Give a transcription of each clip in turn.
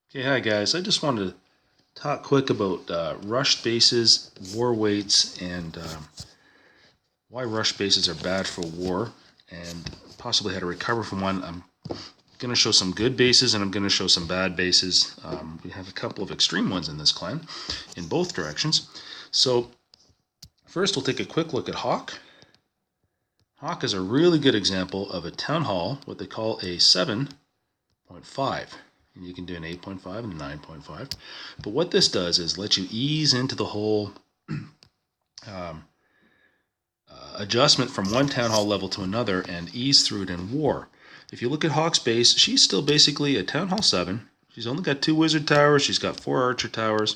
Okay, hi guys. I just wanted to talk quick about rushed bases, war weights, and why rushed bases are bad for war, and possibly how to recover from one. I'm going to show some good bases and I'm going to show some bad bases. We have a couple of extreme ones in this clan in both directions. So first we'll take a quick look at Hawk. Hawk is a really good example of a town hall, what they call a 7.5. And you can do an 8.5 and a 9.5. But what this does is let you ease into the whole adjustment from one town hall level to another and ease through it in war. If you look at Hawk's base, she's still basically a town hall 7. She's only got 2 wizard towers. She's got 4 archer towers.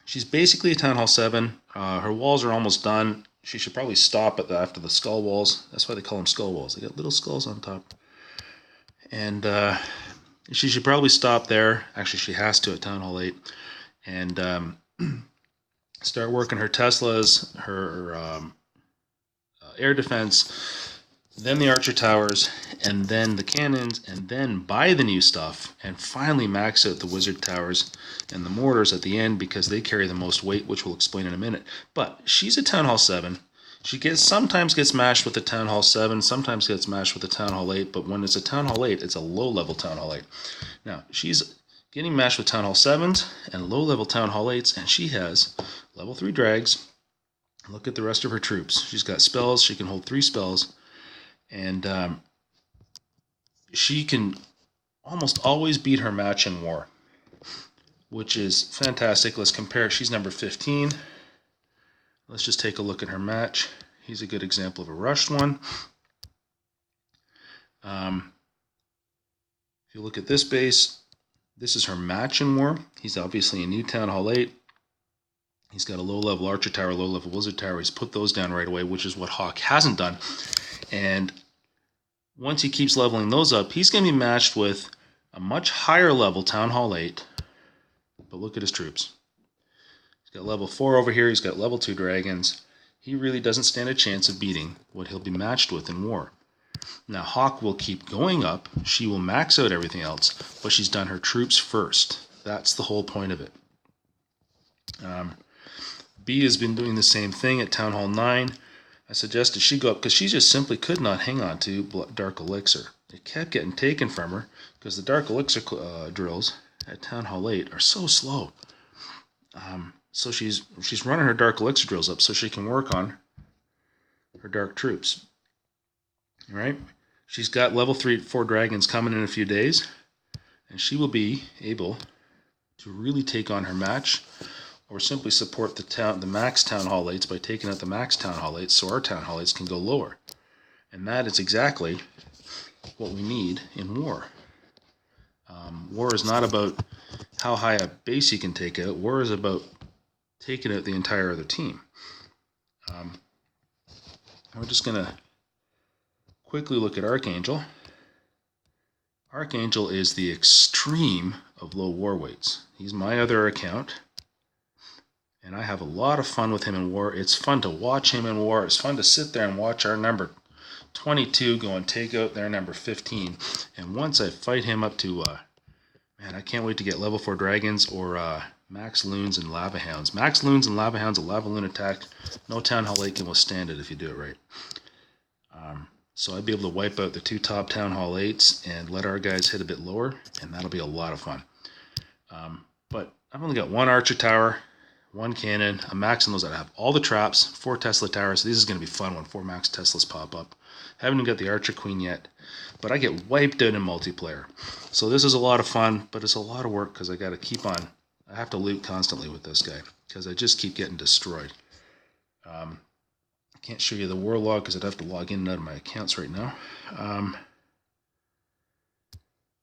She's basically a town hall 7. Her walls are almost done. She should probably stop after the skull walls. That's why they call them skull walls. They got little skulls on top. And she should probably stop there. Actually, she has to at town hall 8. And start working her Teslas, her air defense, then the archer towers, and then the cannons, and then buy the new stuff, and finally max out the wizard towers and the mortars at the end because they carry the most weight, which we'll explain in a minute. But she's a Town Hall 7. She sometimes gets mashed with the Town Hall 7, sometimes gets mashed with the Town Hall 8, but when it's a Town Hall 8, it's a low-level Town Hall 8. Now, she's getting mashed with Town Hall 7s and low-level Town Hall 8s, and she has level 3 drags. Look at the rest of her troops. She's got spells. She can hold 3 spells. And she can almost always beat her match in war, which is fantastic. Let's compare. She's number 15. Let's just take a look at her match. He's a good example of a rushed one. If you look at this base, this is her match in war. He's obviously a new Town Hall 8. He's got a low-level Archer Tower, low-level Wizard Tower. He's put those down right away, which is what Hawk hasn't done. And once he keeps leveling those up, he's going to be matched with a much higher level Town Hall 8. But look at his troops. He's got level 4 over here. He's got level 2 dragons. He really doesn't stand a chance of beating what he'll be matched with in war. Now, Hawk will keep going up. She will max out everything else, but she's done her troops first. That's the whole point of it. B has been doing the same thing at Town Hall 9. I suggested she go up because she just simply could not hang on to Dark Elixir. It kept getting taken from her because the Dark Elixir drills at Town Hall 8 are so slow. So she's running her Dark Elixir drills up so she can work on her Dark troops. All right? She's got level 4 dragons coming in a few days, and she will be able to really take on her match, or simply support the max Town Hall 8s by taking out the max Town Hall 8s so our Town Hall 8s can go lower. And that is exactly what we need in war. War is not about how high a base you can take out. War is about taking out the entire other team. We're just going to quickly look at Archangel. Archangel is the extreme of low war weights. He's my other account. And I have a lot of fun with him in war. It's fun to watch him in war. It's fun to sit there and watch our number 22 go and take out their number 15. And once I fight him up to, man, I can't wait to get level 4 dragons or max loons and lava hounds. Max loons and lava hounds, a lava loon attack. No Town Hall 8 can withstand it if you do it right. So I'd be able to wipe out the 2 top Town Hall 8s and let our guys hit a bit lower, and that'll be a lot of fun. But I've only got 1 Archer Tower, 1 cannon. I'm maxing those out. I have all the traps, 4 Tesla towers. So this is going to be fun when 4 max Teslas pop up. Haven't even got the Archer Queen yet, but I get wiped out in multiplayer. So this is a lot of fun, but it's a lot of work because I got to keep on. I have to loot constantly with this guy because I just keep getting destroyed. I can't show you the war log because I'd have to log in and out of my accounts right now.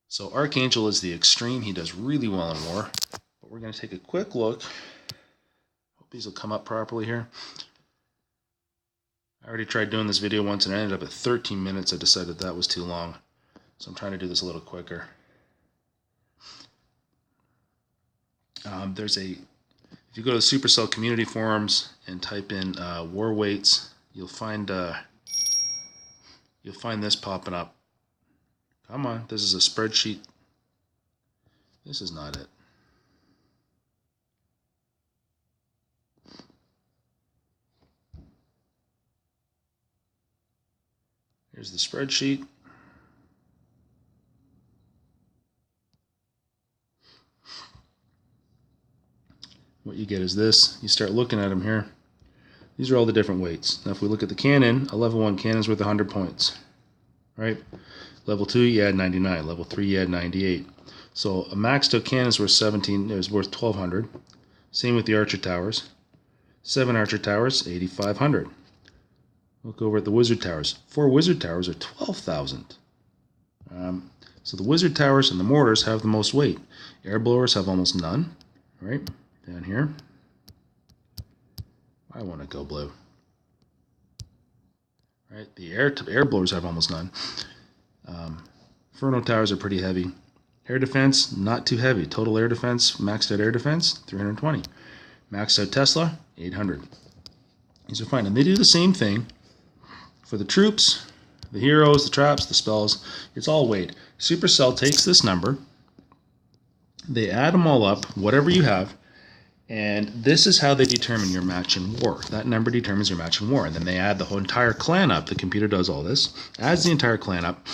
So Archangel is the extreme. He does really well in war. But we're going to take a quick look. Hope these will come up properly here. I already tried doing this video once and I ended up at 13 minutes. I decided that was too long. So I'm trying to do this a little quicker. If you go to the Supercell community forums and type in war weights, you'll find this popping up. Come on, this is a spreadsheet This is not it. Here's the spreadsheet. What you get is this. You start looking at them here. These are all the different weights. Now if we look at the Canon, a level 1 Canon's worth 100 points. Right? Level 2, you add 99. Level 3, you add 98. So a maxed out cannon is worth 17, is worth 1200. Same with the Archer Towers. 7 Archer Towers, 8500. Look over at the Wizard Towers. 4 Wizard Towers are 12,000. So the Wizard Towers and the mortars have the most weight. Air blowers have almost none. Right? Down here. I want to go blue. Right? The air blowers have almost none. Inferno Towers are pretty heavy. Air defense, not too heavy. Total air defense, maxed out air defense, 320. Maxed out Tesla, 800. These are fine. And they do the same thing for the troops, the heroes, the traps, the spells. It's all weighed. Supercell takes this number, they add them all up, whatever you have, and this is how they determine your match in war. That number determines your match in war. And then they add the whole entire clan up. The computer does all this, adds the entire clan up,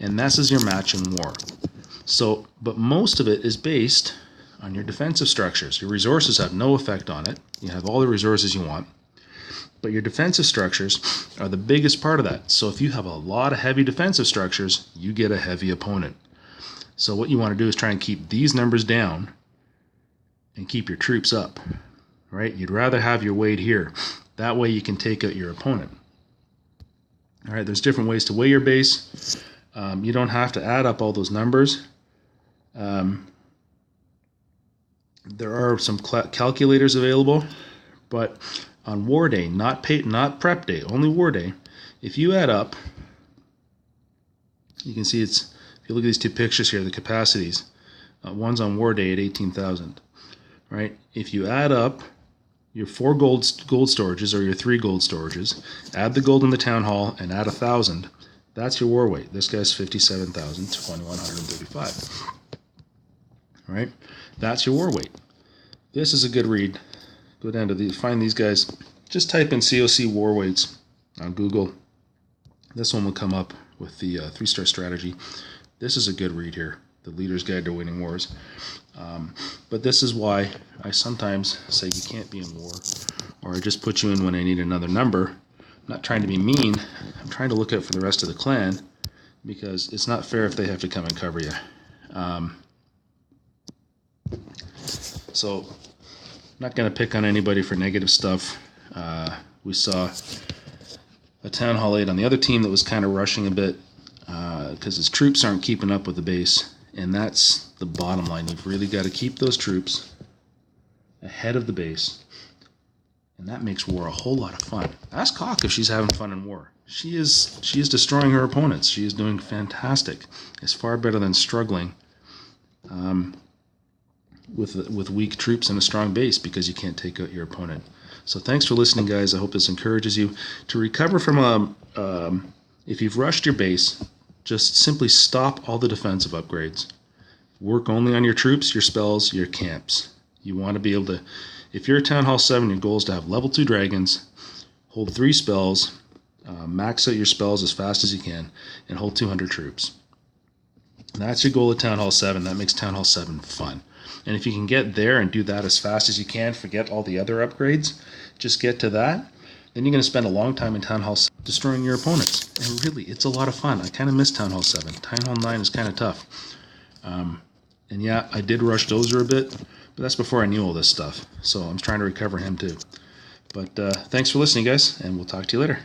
and this is your match in war. So, but most of it is based on your defensive structures. Your resources have no effect on it. You have all the resources you want. But your defensive structures are the biggest part of that. So if you have a lot of heavy defensive structures, you get a heavy opponent. So what you want to do is try and keep these numbers down and keep your troops up. Right? You'd rather have your weight here. That way you can take out your opponent. All right, there's different ways to weigh your base. You don't have to add up all those numbers. There are some calculators available, but on war day, not prep day, only war day, if you add up, you can see if you look at these two pictures here, the capacities, one's on war day at 18,000, right? If you add up your 4 gold storages or your 3 gold storages, add the gold in the town hall and add 1,000, that's your war weight. This guy's 57,235. Right? That's your war weight. This is a good read. Go down to find these guys. Just type in COC war weights on Google. This one will come up with the 3-star strategy. This is a good read here. The Leader's Guide to Winning Wars. But this is why I sometimes say you can't be in war, or I just put you in when I need another number. I'm not trying to be mean. I'm trying to look out for the rest of the clan, because it's not fair if they have to come and cover you. So, I'm not going to pick on anybody for negative stuff. We saw a Town Hall 8 on the other team that was kind of rushing a bit because his troops aren't keeping up with the base. And that's the bottom line. You've really got to keep those troops ahead of the base. And that makes war a whole lot of fun. Ask Hawk if she's having fun in war. She is destroying her opponents. She is doing fantastic. It's far better than struggling with weak troops and a strong base because you can't take out your opponent. So thanks for listening, guys. I hope this encourages you to recover from if you've rushed your base, just simply stop all the defensive upgrades. Work only on your troops, your spells, your camps. You want to be able to, if you're a Town Hall 7, your goal is to have level 2 dragons, hold 3 spells, max out your spells as fast as you can, and hold 200 troops. And that's your goal at Town Hall 7. That makes Town Hall 7 fun. And if you can get there and do that as fast as you can, forget all the other upgrades, just get to that, then you're going to spend a long time in Town Hall 7 destroying your opponents. And really, it's a lot of fun. I kind of miss Town Hall 7. Town Hall 9 is kind of tough. And yeah, I did rush Dozer a bit, but that's before I knew all this stuff. So I'm trying to recover him too. But thanks for listening, guys, and we'll talk to you later.